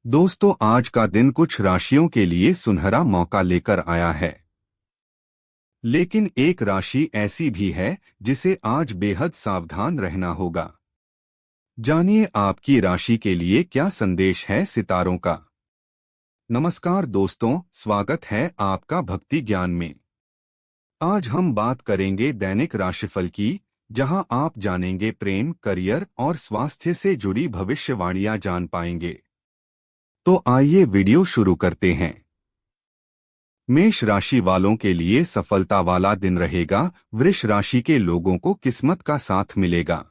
दोस्तों, आज का दिन कुछ राशियों के लिए सुनहरा मौका लेकर आया है। लेकिन एक राशि ऐसी भी है जिसे आज बेहद सावधान रहना होगा। जानिए आपकी राशि के लिए क्या संदेश है सितारों का। नमस्कार दोस्तों, स्वागत है आपका भक्ति ज्ञान में। आज हम बात करेंगे दैनिक राशिफल की, जहां आप जानेंगे प्रेम, करियर और स्वास्थ्य से जुड़ी भविष्यवाणियां जान पाएंगे। तो आइए वीडियो शुरू करते हैं। मेष राशि वालों के लिए सफलता वाला दिन रहेगा। वृष राशि के लोगों को किस्मत का साथ मिलेगा।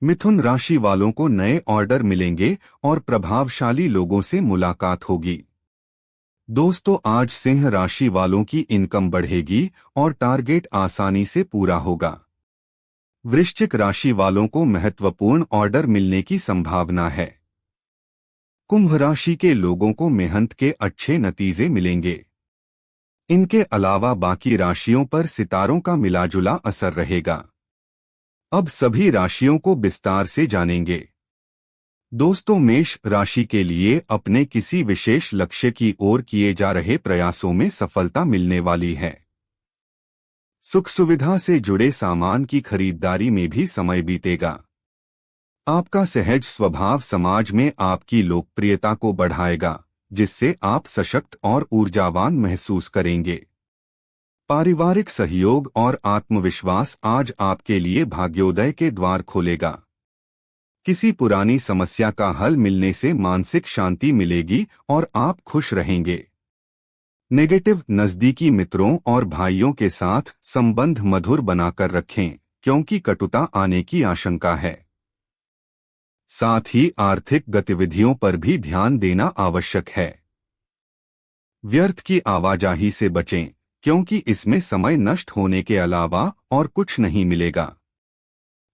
मिथुन राशि वालों को नए ऑर्डर मिलेंगे और प्रभावशाली लोगों से मुलाकात होगी। दोस्तों, आज सिंह राशि वालों की इनकम बढ़ेगी और टारगेट आसानी से पूरा होगा। वृश्चिक राशि वालों को महत्वपूर्ण ऑर्डर मिलने की संभावना है। कुंभ राशि के लोगों को मेहनत के अच्छे नतीजे मिलेंगे। इनके अलावा बाकी राशियों पर सितारों का मिलाजुला असर रहेगा। अब सभी राशियों को विस्तार से जानेंगे। दोस्तों, मेष राशि के लिए अपने किसी विशेष लक्ष्य की ओर किए जा रहे प्रयासों में सफलता मिलने वाली है। सुख सुविधा से जुड़े सामान की खरीदारी में भी समय बीतेगा। आपका सहज स्वभाव समाज में आपकी लोकप्रियता को बढ़ाएगा, जिससे आप सशक्त और ऊर्जावान महसूस करेंगे। पारिवारिक सहयोग और आत्मविश्वास आज आपके लिए भाग्योदय के द्वार खोलेगा। किसी पुरानी समस्या का हल मिलने से मानसिक शांति मिलेगी और आप खुश रहेंगे। नेगेटिव नजदीकी मित्रों और भाइयों के साथ संबंध मधुर बनाकर रखें, क्योंकि कटुता आने की आशंका है। साथ ही आर्थिक गतिविधियों पर भी ध्यान देना आवश्यक है। व्यर्थ की आवाजाही से बचें, क्योंकि इसमें समय नष्ट होने के अलावा और कुछ नहीं मिलेगा।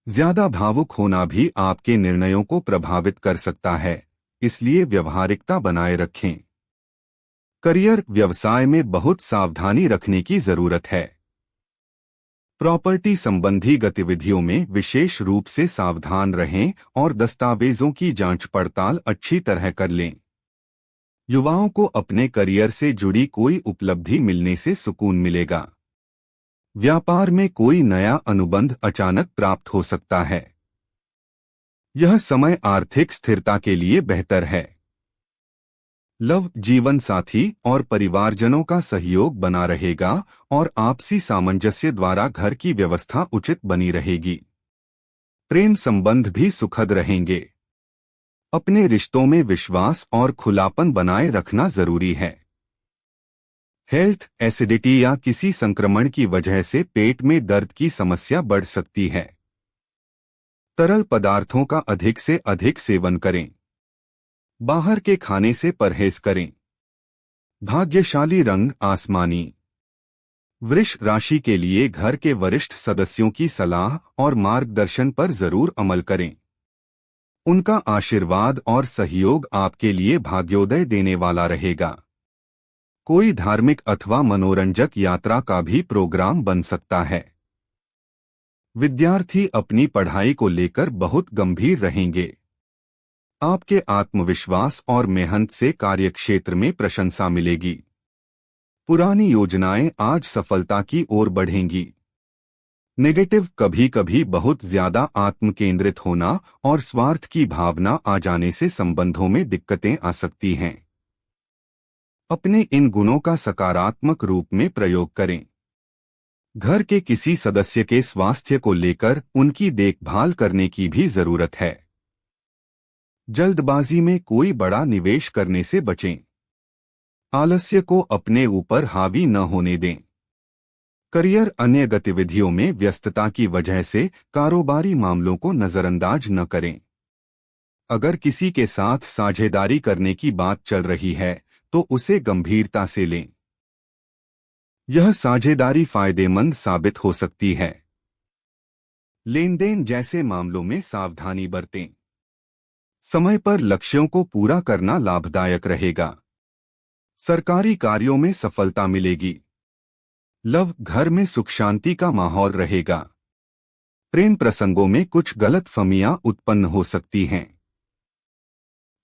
ज्यादा भावुक होना भी आपके निर्णयों को प्रभावित कर सकता है, इसलिए व्यवहारिकता बनाए रखें। करियर व्यवसाय में बहुत सावधानी रखने की जरूरत है। प्रॉपर्टी संबंधी गतिविधियों में विशेष रूप से सावधान रहें और दस्तावेजों की जांच पड़ताल अच्छी तरह कर लें। युवाओं को अपने करियर से जुड़ी कोई उपलब्धि मिलने से सुकून मिलेगा। व्यापार में कोई नया अनुबंध अचानक प्राप्त हो सकता है। यह समय आर्थिक स्थिरता के लिए बेहतर है। लव जीवन साथी और परिवारजनों का सहयोग बना रहेगा और आपसी सामंजस्य द्वारा घर की व्यवस्था उचित बनी रहेगी। प्रेम संबंध भी सुखद रहेंगे। अपने रिश्तों में विश्वास और खुलापन बनाए रखना जरूरी है। हेल्थ, एसिडिटी या किसी संक्रमण की वजह से पेट में दर्द की समस्या बढ़ सकती है। तरल पदार्थों का अधिक से अधिक सेवन करें। बाहर के खाने से परहेज करें। भाग्यशाली रंग आसमानी। वृष राशि के लिए घर के वरिष्ठ सदस्यों की सलाह और मार्गदर्शन पर जरूर अमल करें। उनका आशीर्वाद और सहयोग आपके लिए भाग्योदय देने वाला रहेगा। कोई धार्मिक अथवा मनोरंजक यात्रा का भी प्रोग्राम बन सकता है। विद्यार्थी अपनी पढ़ाई को लेकर बहुत गंभीर रहेंगे। आपके आत्मविश्वास और मेहनत से कार्यक्षेत्र में प्रशंसा मिलेगी। पुरानी योजनाएं आज सफलता की ओर बढ़ेंगी। नेगेटिव कभी कभी बहुत ज्यादा आत्मकेंद्रित होना और स्वार्थ की भावना आ जाने से संबंधों में दिक्कतें आ सकती हैं। अपने इन गुणों का सकारात्मक रूप में प्रयोग करें। घर के किसी सदस्य के स्वास्थ्य को लेकर उनकी देखभाल करने की भी जरूरत है। जल्दबाजी में कोई बड़ा निवेश करने से बचें। आलस्य को अपने ऊपर हावी न होने दें। करियर, अन्य गतिविधियों में व्यस्तता की वजह से कारोबारी मामलों को नजरअंदाज न करें। अगर किसी के साथ साझेदारी करने की बात चल रही है तो उसे गंभीरता से लें। यह साझेदारी फायदेमंद साबित हो सकती है। लेन देन जैसे मामलों में सावधानी बरतें। समय पर लक्ष्यों को पूरा करना लाभदायक रहेगा। सरकारी कार्यों में सफलता मिलेगी। लव, घर में सुख शांति का माहौल रहेगा। प्रेम प्रसंगों में कुछ गलतफहमियां उत्पन्न हो सकती हैं।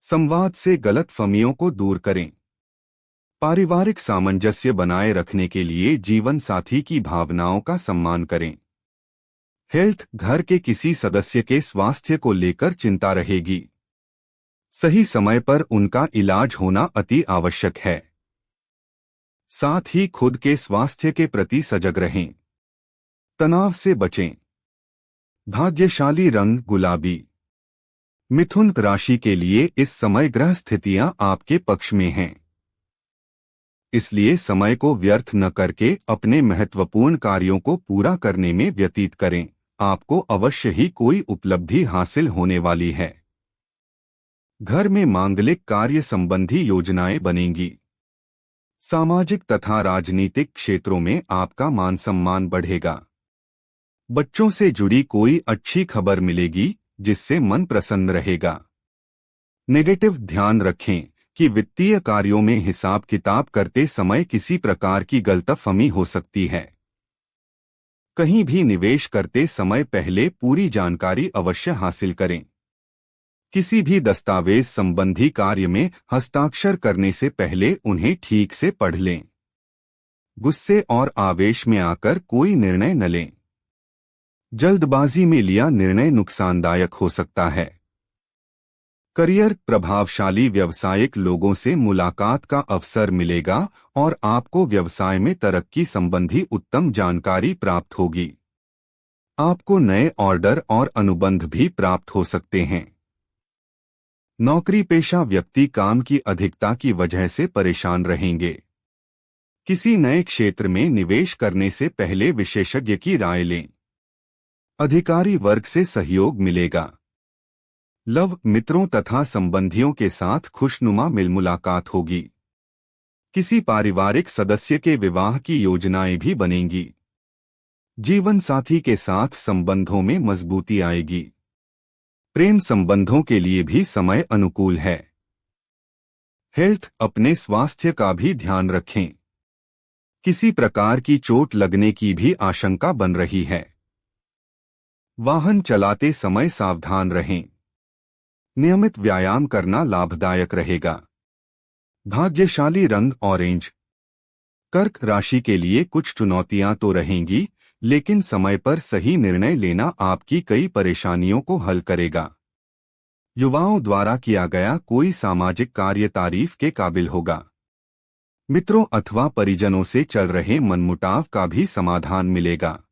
संवाद से गलतफहमियों को दूर करें। पारिवारिक सामंजस्य बनाए रखने के लिए जीवन साथी की भावनाओं का सम्मान करें। हेल्थ, घर के किसी सदस्य के स्वास्थ्य को लेकर चिंता रहेगी। सही समय पर उनका इलाज होना अति आवश्यक है। साथ ही खुद के स्वास्थ्य के प्रति सजग रहें। तनाव से बचें। भाग्यशाली रंग गुलाबी। मिथुन राशि के लिए इस समय ग्रह स्थितियां आपके पक्ष में हैं। इसलिए समय को व्यर्थ न करके अपने महत्वपूर्ण कार्यों को पूरा करने में व्यतीत करें। आपको अवश्य ही कोई उपलब्धि हासिल होने वाली है। घर में मांगलिक कार्य संबंधी योजनाएं बनेंगी। सामाजिक तथा राजनीतिक क्षेत्रों में आपका मान सम्मान बढ़ेगा। बच्चों से जुड़ी कोई अच्छी खबर मिलेगी जिससे मन प्रसन्न रहेगा। नेगेटिव, ध्यान रखें कि वित्तीय कार्यों में हिसाब किताब करते समय किसी प्रकार की गलतफहमी हो सकती है। कहीं भी निवेश करते समय पहले पूरी जानकारी अवश्य हासिल करें। किसी भी दस्तावेज संबंधी कार्य में हस्ताक्षर करने से पहले उन्हें ठीक से पढ़ लें। गुस्से और आवेश में आकर कोई निर्णय न लें। जल्दबाजी में लिया निर्णय नुकसानदायक हो सकता है। करियर, प्रभावशाली व्यावसायिक लोगों से मुलाकात का अवसर मिलेगा और आपको व्यवसाय में तरक्की संबंधी उत्तम जानकारी प्राप्त होगी। आपको नए ऑर्डर और अनुबंध भी प्राप्त हो सकते हैं। नौकरी पेशा व्यक्ति काम की अधिकता की वजह से परेशान रहेंगे। किसी नए क्षेत्र में निवेश करने से पहले विशेषज्ञ की राय लें। अधिकारी वर्ग से सहयोग मिलेगा। लव, मित्रों तथा संबंधियों के साथ खुशनुमा मिल मुलाकात होगी। किसी पारिवारिक सदस्य के विवाह की योजनाएं भी बनेंगी। जीवन साथी के साथ संबंधों में मजबूती आएगी। प्रेम संबंधों के लिए भी समय अनुकूल है। हेल्थ, अपने स्वास्थ्य का भी ध्यान रखें। किसी प्रकार की चोट लगने की भी आशंका बन रही है। वाहन चलाते समय सावधान रहें। नियमित व्यायाम करना लाभदायक रहेगा। भाग्यशाली रंग ऑरेंज। कर्क राशि के लिए कुछ चुनौतियां तो रहेंगी, लेकिन समय पर सही निर्णय लेना आपकी कई परेशानियों को हल करेगा। युवाओं द्वारा किया गया कोई सामाजिक कार्य तारीफ के काबिल होगा। मित्रों अथवा परिजनों से चल रहे मनमुटाव का भी समाधान मिलेगा।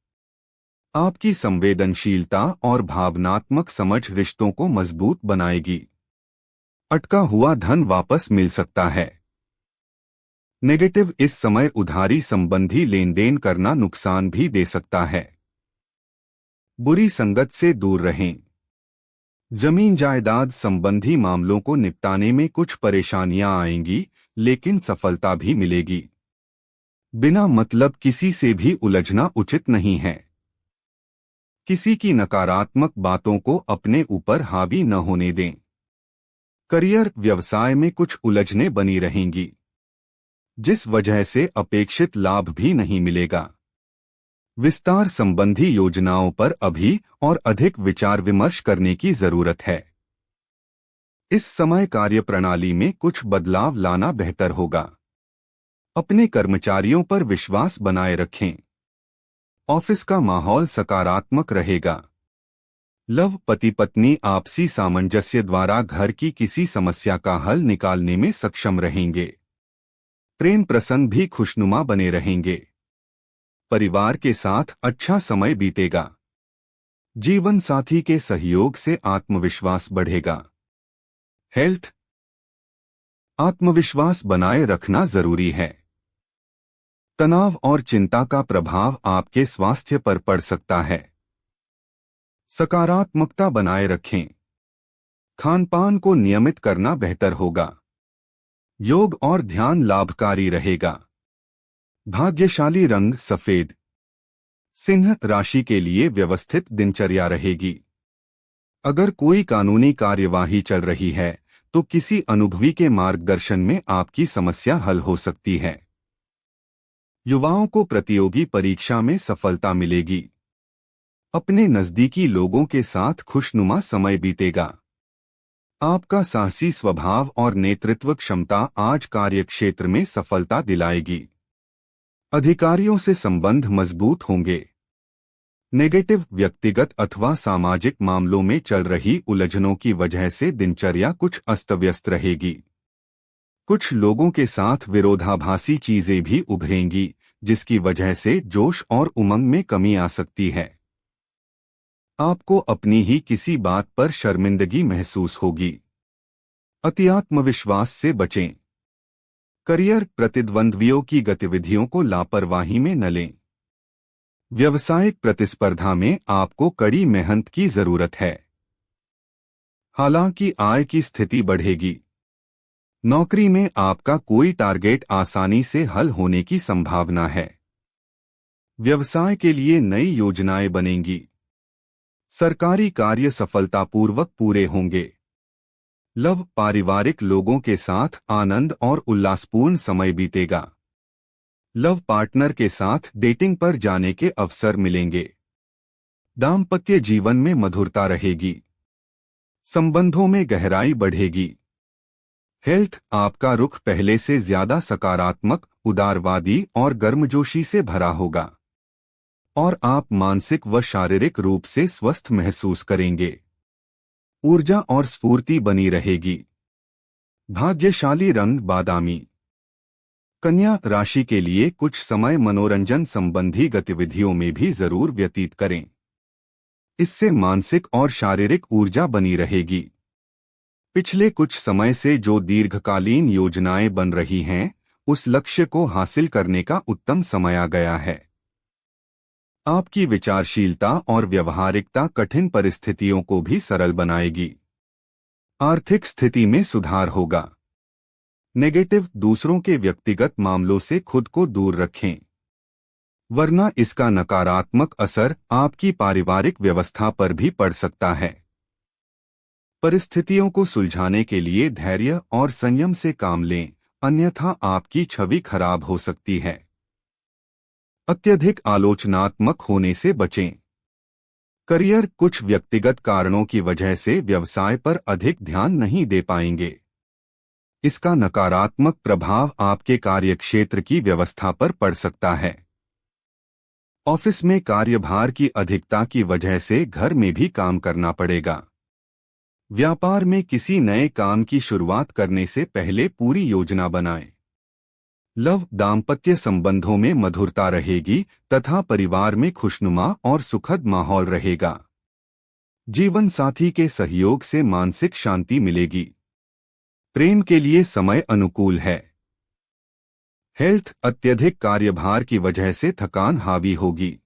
आपकी संवेदनशीलता और भावनात्मक समझ रिश्तों को मजबूत बनाएगी। अटका हुआ धन वापस मिल सकता है। नेगेटिव, इस समय उधारी संबंधी लेन देन करना नुकसान भी दे सकता है। बुरी संगत से दूर रहें। जमीन जायदाद संबंधी मामलों को निपटाने में कुछ परेशानियां आएंगी, लेकिन सफलता भी मिलेगी। बिना मतलब किसी से भी उलझना उचित नहीं है। किसी की नकारात्मक बातों को अपने ऊपर हावी न होने दें। करियर, व्यवसाय में कुछ उलझनें बनी रहेंगी, जिस वजह से अपेक्षित लाभ भी नहीं मिलेगा। विस्तार संबंधी योजनाओं पर अभी और अधिक विचार विमर्श करने की जरूरत है। इस समय कार्यप्रणाली में कुछ बदलाव लाना बेहतर होगा। अपने कर्मचारियों पर विश्वास बनाए रखें। ऑफिस का माहौल सकारात्मक रहेगा। लव, पति पत्नी आपसी सामंजस्य द्वारा घर की किसी समस्या का हल निकालने में सक्षम रहेंगे। प्रेम प्रसंग भी खुशनुमा बने रहेंगे। परिवार के साथ अच्छा समय बीतेगा। जीवन साथी के सहयोग से आत्मविश्वास बढ़ेगा। हेल्थ, आत्मविश्वास बनाए रखना जरूरी है। तनाव और चिंता का प्रभाव आपके स्वास्थ्य पर पड़ सकता है। सकारात्मकता बनाए रखें। खानपान को नियमित करना बेहतर होगा। योग और ध्यान लाभकारी रहेगा। भाग्यशाली रंग सफेद। सिंह राशि के लिए व्यवस्थित दिनचर्या रहेगी। अगर कोई कानूनी कार्यवाही चल रही है तो किसी अनुभवी के मार्गदर्शन में आपकी समस्या हल हो सकती है। युवाओं को प्रतियोगी परीक्षा में सफलता मिलेगी। अपने नजदीकी लोगों के साथ खुशनुमा समय बीतेगा। आपका साहसी स्वभाव और नेतृत्व क्षमता आज कार्यक्षेत्र में सफलता दिलाएगी। अधिकारियों से संबंध मजबूत होंगे। नेगेटिव व्यक्तिगत अथवा सामाजिक मामलों में चल रही उलझनों की वजह से दिनचर्या कुछ अस्त व्यस्त रहेगी। कुछ लोगों के साथ विरोधाभासी चीजें भी उभरेंगी, जिसकी वजह से जोश और उमंग में कमी आ सकती है। आपको अपनी ही किसी बात पर शर्मिंदगी महसूस होगी। अति आत्मविश्वास से बचें। करियर प्रतिद्वंद्वियों की गतिविधियों को लापरवाही में न लें। व्यावसायिक प्रतिस्पर्धा में आपको कड़ी मेहनत की जरूरत है। हालांकि आय की स्थिति बढ़ेगी। नौकरी में आपका कोई टारगेट आसानी से हल होने की संभावना है। व्यवसाय के लिए नई योजनाएं बनेंगी। सरकारी कार्य सफलतापूर्वक पूरे होंगे। लव पारिवारिक लोगों के साथ आनंद और उल्लासपूर्ण समय बीतेगा। लव पार्टनर के साथ डेटिंग पर जाने के अवसर मिलेंगे। दाम्पत्य जीवन में मधुरता रहेगी। संबंधों में गहराई बढ़ेगी। हेल्थ, आपका रुख पहले से ज्यादा सकारात्मक, उदारवादी और गर्मजोशी से भरा होगा और आप मानसिक व शारीरिक रूप से स्वस्थ महसूस करेंगे। ऊर्जा और स्फूर्ति बनी रहेगी। भाग्यशाली रंग बादामी। कन्या राशि के लिए कुछ समय मनोरंजन संबंधी गतिविधियों में भी जरूर व्यतीत करें। इससे मानसिक और शारीरिक ऊर्जा बनी रहेगी। पिछले कुछ समय से जो दीर्घकालीन योजनाएं बन रही हैं, उस लक्ष्य को हासिल करने का उत्तम समय आ गया है। आपकी विचारशीलता और व्यवहारिकता कठिन परिस्थितियों को भी सरल बनाएगी। आर्थिक स्थिति में सुधार होगा। नेगेटिव, दूसरों के व्यक्तिगत मामलों से खुद को दूर रखें, वरना इसका नकारात्मक असर आपकी पारिवारिक व्यवस्था पर भी पड़ सकता है। परिस्थितियों को सुलझाने के लिए धैर्य और संयम से काम लें, अन्यथा आपकी छवि खराब हो सकती है। अत्यधिक आलोचनात्मक होने से बचें। करियर, कुछ व्यक्तिगत कारणों की वजह से व्यवसाय पर अधिक ध्यान नहीं दे पाएंगे। इसका नकारात्मक प्रभाव आपके कार्यक्षेत्र की व्यवस्था पर पड़ सकता है। ऑफिस में कार्यभार की अधिकता की वजह से घर में भी काम करना पड़ेगा। व्यापार में किसी नए काम की शुरुआत करने से पहले पूरी योजना बनाएं। लव, दाम्पत्य संबंधों में मधुरता रहेगी तथा परिवार में खुशनुमा और सुखद माहौल रहेगा। जीवन साथी के सहयोग से मानसिक शांति मिलेगी। प्रेम के लिए समय अनुकूल है। हेल्थ, अत्यधिक कार्यभार की वजह से थकान हावी होगी।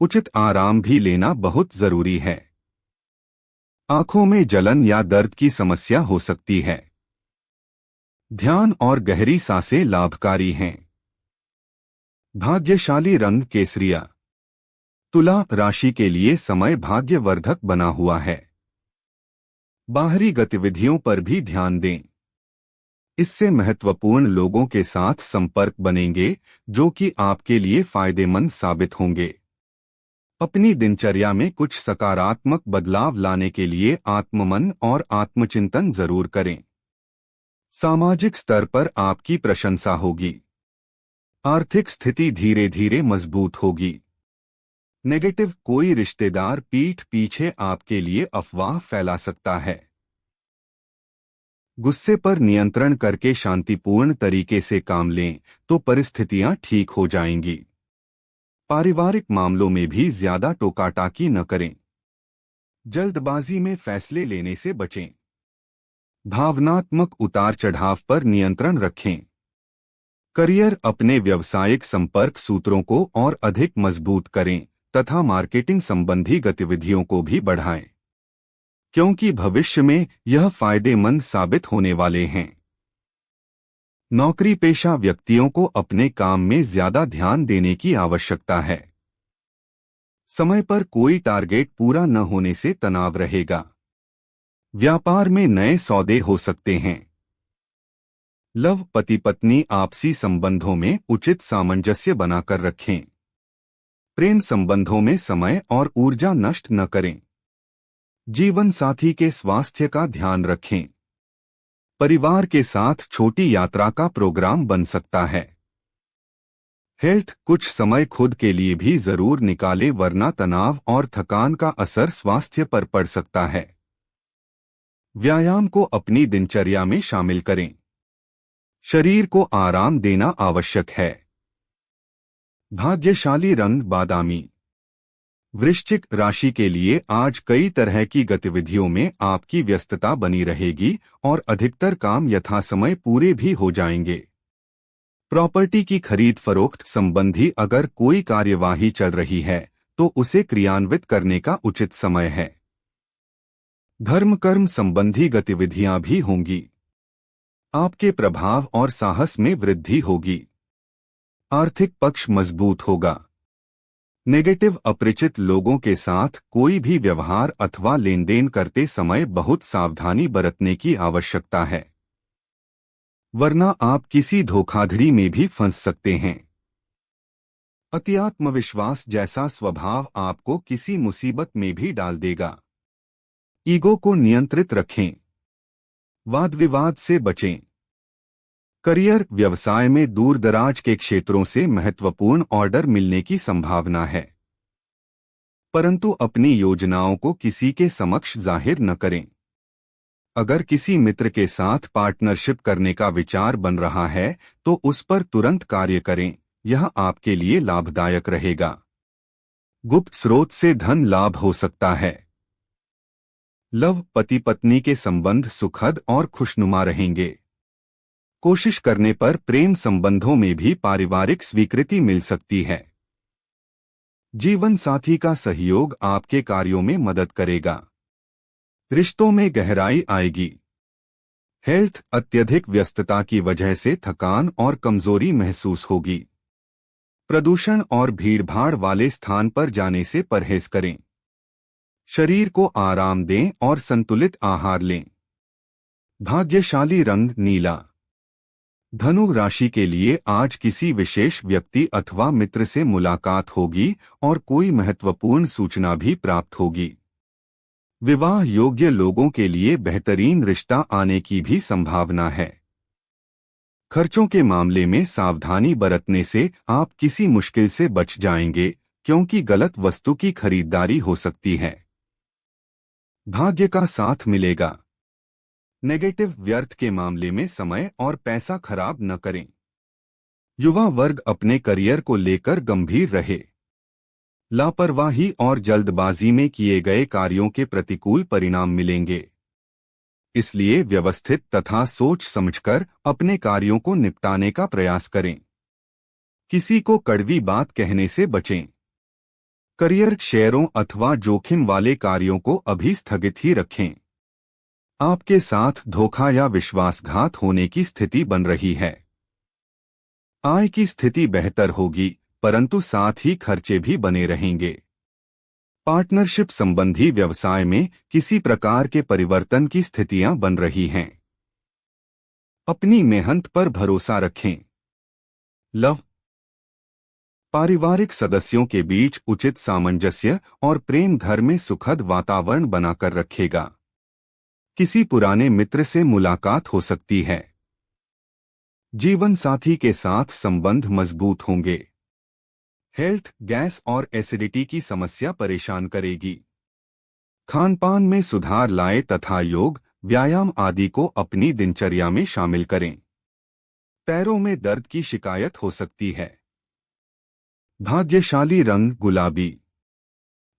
उचित आराम भी लेना बहुत जरूरी है। आंखों में जलन या दर्द की समस्या हो सकती है। ध्यान और गहरी सांसें लाभकारी हैं। भाग्यशाली रंग केसरिया। तुला राशि के लिए समय भाग्यवर्धक बना हुआ है। बाहरी गतिविधियों पर भी ध्यान दें। इससे महत्वपूर्ण लोगों के साथ संपर्क बनेंगे, जो कि आपके लिए फायदेमंद साबित होंगे। अपनी दिनचर्या में कुछ सकारात्मक बदलाव लाने के लिए आत्ममन और आत्मचिंतन जरूर करें। सामाजिक स्तर पर आपकी प्रशंसा होगी। आर्थिक स्थिति धीरे धीरे मजबूत होगी। नेगेटिव, कोई रिश्तेदार पीठ पीछे आपके लिए अफवाह फैला सकता है। गुस्से पर नियंत्रण करके शांतिपूर्ण तरीके से काम लें तो परिस्थितियां ठीक हो जाएंगी। पारिवारिक मामलों में भी ज्यादा टोकाटाकी न करें। जल्दबाजी में फैसले लेने से बचें। भावनात्मक उतार चढ़ाव पर नियंत्रण रखें। करियर, अपने व्यावसायिक संपर्क सूत्रों को और अधिक मजबूत करें तथा मार्केटिंग संबंधी गतिविधियों को भी बढ़ाएं, क्योंकि भविष्य में यह फायदेमंद साबित होने वाले हैं। नौकरी पेशा व्यक्तियों को अपने काम में ज्यादा ध्यान देने की आवश्यकता है। समय पर कोई टारगेट पूरा न होने से तनाव रहेगा। व्यापार में नए सौदे हो सकते हैं। लव, पति पत्नी आपसी संबंधों में उचित सामंजस्य बनाकर रखें। प्रेम संबंधों में समय और ऊर्जा नष्ट न करें। जीवन साथी के स्वास्थ्य का ध्यान रखें। परिवार के साथ छोटी यात्रा का प्रोग्राम बन सकता है। हेल्थ, कुछ समय खुद के लिए भी जरूर निकालें वरना तनाव और थकान का असर स्वास्थ्य पर पड़ सकता है। व्यायाम को अपनी दिनचर्या में शामिल करें। शरीर को आराम देना आवश्यक है। भाग्यशाली रंग बादामी। वृश्चिक राशि के लिए आज कई तरह की गतिविधियों में आपकी व्यस्तता बनी रहेगी और अधिकतर काम यथासमय पूरे भी हो जाएंगे। प्रॉपर्टी की खरीद फरोख्त संबंधी अगर कोई कार्यवाही चल रही है तो उसे क्रियान्वित करने का उचित समय है। धर्म कर्म संबंधी गतिविधियां भी होंगी। आपके प्रभाव और साहस में वृद्धि होगी। आर्थिक पक्ष मजबूत होगा। नेगेटिव, अपरिचित लोगों के साथ कोई भी व्यवहार अथवा लेनदेन करते समय बहुत सावधानी बरतने की आवश्यकता है, वरना आप किसी धोखाधड़ी में भी फंस सकते हैं। अति आत्मविश्वास जैसा स्वभाव आपको किसी मुसीबत में भी डाल देगा। ईगो को नियंत्रित रखें। वाद विवाद से बचें। करियर, व्यवसाय में दूर दराज के क्षेत्रों से महत्वपूर्ण ऑर्डर मिलने की संभावना है, परंतु अपनी योजनाओं को किसी के समक्ष जाहिर न करें। अगर किसी मित्र के साथ पार्टनरशिप करने का विचार बन रहा है तो उस पर तुरंत कार्य करें, यह आपके लिए लाभदायक रहेगा। गुप्त स्रोत से धन लाभ हो सकता है। लव, पति पत्नी के संबंध सुखद और खुशनुमा रहेंगे। कोशिश करने पर प्रेम संबंधों में भी पारिवारिक स्वीकृति मिल सकती है। जीवन साथी का सहयोग आपके कार्यों में मदद करेगा। रिश्तों में गहराई आएगी। हेल्थ, अत्यधिक व्यस्तता की वजह से थकान और कमजोरी महसूस होगी। प्रदूषण और भीड़भाड़ वाले स्थान पर जाने से परहेज करें। शरीर को आराम दें और संतुलित आहार लें। भाग्यशाली रंग नीला। धनु राशि के लिए आज किसी विशेष व्यक्ति अथवा मित्र से मुलाकात होगी और कोई महत्वपूर्ण सूचना भी प्राप्त होगी। विवाह योग्य लोगों के लिए बेहतरीन रिश्ता आने की भी संभावना है। खर्चों के मामले में सावधानी बरतने से आप किसी मुश्किल से बच जाएंगे, क्योंकि गलत वस्तु की खरीदारी हो सकती है। भाग्य का साथ मिलेगा। नेगेटिव, व्यर्थ के मामले में समय और पैसा खराब न करें। युवा वर्ग अपने करियर को लेकर गंभीर रहे। लापरवाही और जल्दबाजी में किए गए कार्यों के प्रतिकूल परिणाम मिलेंगे, इसलिए व्यवस्थित तथा सोच समझकर अपने कार्यों को निपटाने का प्रयास करें। किसी को कड़वी बात कहने से बचें। करियर, शेयरों अथवा जोखिम वाले कार्यों को अभी स्थगित ही रखें। आपके साथ धोखा या विश्वासघात होने की स्थिति बन रही है। आय की स्थिति बेहतर होगी, परंतु साथ ही खर्चे भी बने रहेंगे। पार्टनरशिप संबंधी व्यवसाय में किसी प्रकार के परिवर्तन की स्थितियां बन रही हैं। अपनी मेहनत पर भरोसा रखें। लव, पारिवारिक सदस्यों के बीच उचित सामंजस्य और प्रेम घर में सुखद वातावरण बनाकर रखेगा। किसी पुराने मित्र से मुलाकात हो सकती है। जीवन साथी के साथ संबंध मजबूत होंगे। हेल्थ, गैस और एसिडिटी की समस्या परेशान करेगी। खानपान में सुधार लाएं तथा योग, व्यायाम आदि को अपनी दिनचर्या में शामिल करें। पैरों में दर्द की शिकायत हो सकती है। भाग्यशाली रंग गुलाबी।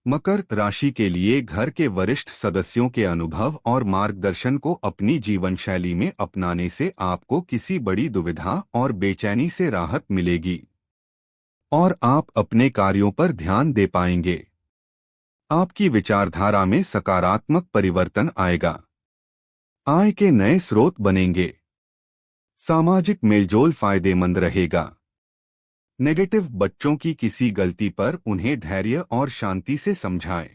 मकर राशि के लिए घर के वरिष्ठ सदस्यों के अनुभव और मार्गदर्शन को अपनी जीवन शैली में अपनाने से आपको किसी बड़ी दुविधा और बेचैनी से राहत मिलेगी और आप अपने कार्यों पर ध्यान दे पाएंगे। आपकी विचारधारा में सकारात्मक परिवर्तन आएगा। आय के नए स्रोत बनेंगे। सामाजिक मेलजोल फायदेमंद रहेगा। नेगेटिव, बच्चों की किसी गलती पर उन्हें धैर्य और शांति से समझाएं।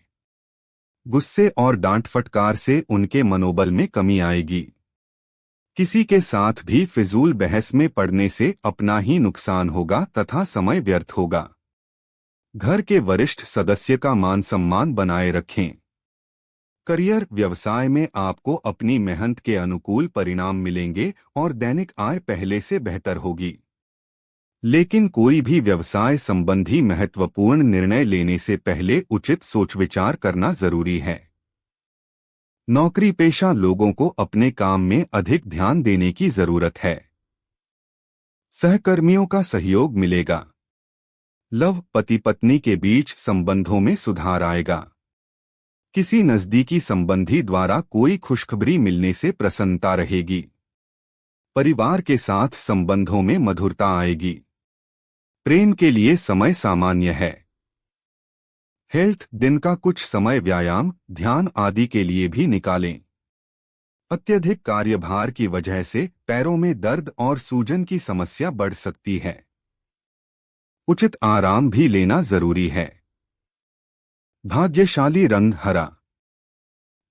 गुस्से और डांट फटकार से उनके मनोबल में कमी आएगी। किसी के साथ भी फिजूल बहस में पड़ने से अपना ही नुकसान होगा तथा समय व्यर्थ होगा। घर के वरिष्ठ सदस्य का मान सम्मान बनाए रखें। करियर व्यवसाय में आपको अपनी मेहनत के अनुकूल परिणाम मिलेंगे और दैनिक आय पहले से बेहतर होगी। लेकिन कोई भी व्यवसाय संबंधी महत्वपूर्ण निर्णय लेने से पहले उचित सोच विचार करना जरूरी है। नौकरी पेशा लोगों को अपने काम में अधिक ध्यान देने की जरूरत है। सहकर्मियों का सहयोग मिलेगा। लव पति पत्नी के बीच संबंधों में सुधार आएगा। किसी नजदीकी संबंधी द्वारा कोई खुशखबरी मिलने से प्रसन्नता रहेगी। परिवार के साथ संबंधों में मधुरता आएगी। प्रेम के लिए समय सामान्य है। हेल्थ दिन का कुछ समय व्यायाम, ध्यान आदि के लिए भी निकालें। अत्यधिक कार्यभार की वजह से पैरों में दर्द और सूजन की समस्या बढ़ सकती है। उचित आराम भी लेना जरूरी है। भाग्यशाली रंग हरा।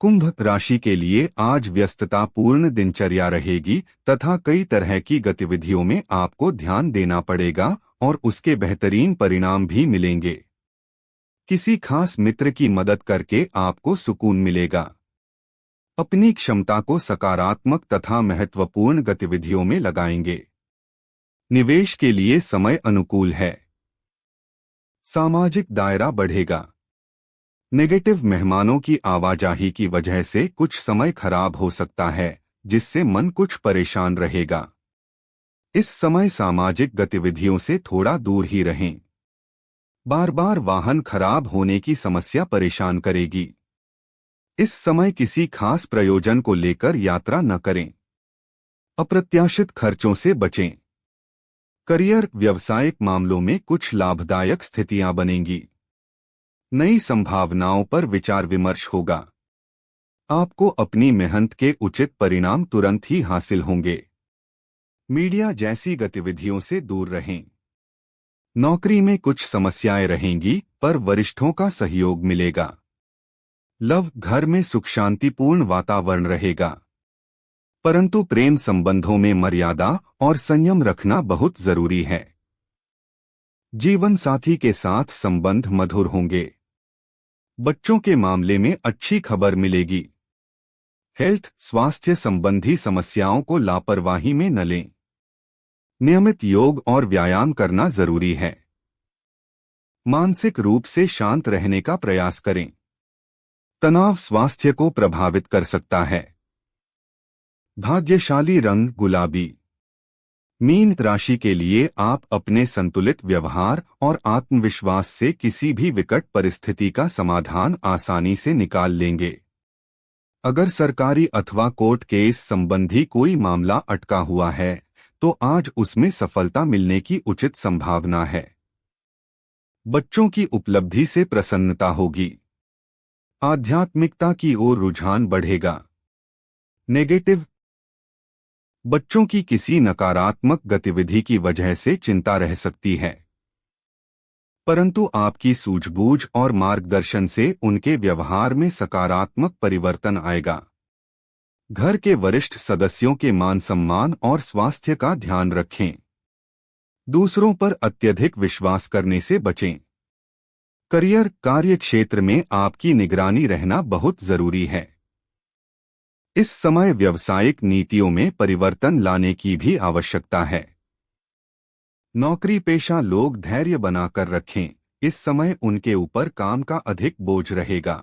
कुंभ राशि के लिए आज व्यस्ततापूर्ण दिनचर्या रहेगी तथा कई तरह की गतिविधियों में आपको ध्यान देना पड़ेगा और उसके बेहतरीन परिणाम भी मिलेंगे। किसी खास मित्र की मदद करके आपको सुकून मिलेगा। अपनी क्षमता को सकारात्मक तथा महत्वपूर्ण गतिविधियों में लगाएंगे। निवेश के लिए समय अनुकूल है। सामाजिक दायरा बढ़ेगा। नेगेटिव मेहमानों की आवाजाही की वजह से कुछ समय खराब हो सकता है, जिससे मन कुछ परेशान रहेगा। इस समय सामाजिक गतिविधियों से थोड़ा दूर ही रहें। बार बार वाहन खराब होने की समस्या परेशान करेगी। इस समय किसी खास प्रयोजन को लेकर यात्रा न करें। अप्रत्याशित खर्चों से बचें। करियर व्यावसायिक मामलों में कुछ लाभदायक स्थितियां बनेंगी। नई संभावनाओं पर विचार विमर्श होगा। आपको अपनी मेहनत के उचित परिणाम तुरंत ही हासिल होंगे। मीडिया जैसी गतिविधियों से दूर रहें। नौकरी में कुछ समस्याएं रहेंगी, पर वरिष्ठों का सहयोग मिलेगा। लव घर में सुख शांतिपूर्ण वातावरण रहेगा, परंतु प्रेम संबंधों में मर्यादा और संयम रखना बहुत जरूरी है। जीवन साथी के साथ संबंध मधुर होंगे। बच्चों के मामले में अच्छी खबर मिलेगी। हेल्थ स्वास्थ्य संबंधी समस्याओं को लापरवाही में न लें। नियमित योग और व्यायाम करना जरूरी है। मानसिक रूप से शांत रहने का प्रयास करें। तनाव स्वास्थ्य को प्रभावित कर सकता है। भाग्यशाली रंग गुलाबी। मीन राशि के लिए आप अपने संतुलित व्यवहार और आत्मविश्वास से किसी भी विकट परिस्थिति का समाधान आसानी से निकाल लेंगे। अगर सरकारी अथवा कोर्ट केस संबंधी कोई मामला अटका हुआ है, तो आज उसमें सफलता मिलने की उचित संभावना है। बच्चों की उपलब्धि से प्रसन्नता होगी। आध्यात्मिकता की ओर रुझान बढ़ेगा। नेगेटिव बच्चों की किसी नकारात्मक गतिविधि की वजह से चिंता रह सकती है, परंतु आपकी सूझबूझ और मार्गदर्शन से उनके व्यवहार में सकारात्मक परिवर्तन आएगा। घर के वरिष्ठ सदस्यों के मान सम्मान और स्वास्थ्य का ध्यान रखें। दूसरों पर अत्यधिक विश्वास करने से बचें। करियर कार्य क्षेत्र में आपकी निगरानी रहना बहुत जरूरी है। इस समय व्यावसायिक नीतियों में परिवर्तन लाने की भी आवश्यकता है। नौकरी पेशा लोग धैर्य बनाकर रखें, इस समय उनके ऊपर काम का अधिक बोझ रहेगा।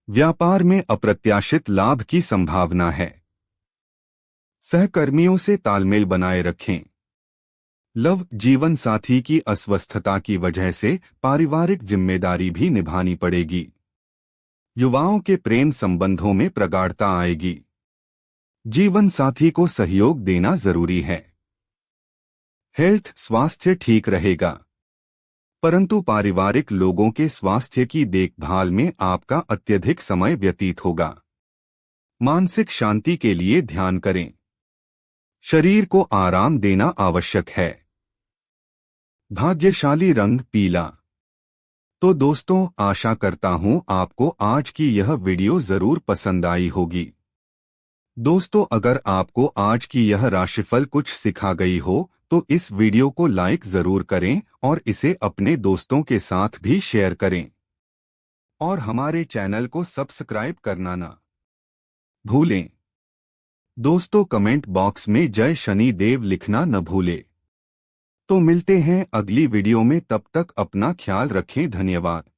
व्यापार में अप्रत्याशित लाभ की संभावना है। सहकर्मियों से तालमेल बनाए रखें। लव जीवन साथी की अस्वस्थता की वजह से पारिवारिक जिम्मेदारी भी निभानी पड़ेगी। युवाओं के प्रेम संबंधों में प्रगाढ़ता आएगी। जीवन साथी को सहयोग देना जरूरी है। हेल्थ स्वास्थ्य ठीक रहेगा, परंतु पारिवारिक लोगों के स्वास्थ्य की देखभाल में आपका अत्यधिक समय व्यतीत होगा। मानसिक शांति के लिए ध्यान करें। शरीर को आराम देना आवश्यक है। भाग्यशाली रंग पीला। तो दोस्तों, आशा करता हूं आपको आज की यह वीडियो जरूर पसंद आई होगी। दोस्तों, अगर आपको आज की यह राशिफल कुछ सिखा गई हो तो इस वीडियो को लाइक जरूर करें और इसे अपने दोस्तों के साथ भी शेयर करें। और हमारे चैनल को सब्सक्राइब करना ना भूलें। दोस्तों, कमेंट बॉक्स में जय शनि देव लिखना न भूलें। तो मिलते हैं अगली वीडियो में, तब तक अपना ख्याल रखें। धन्यवाद।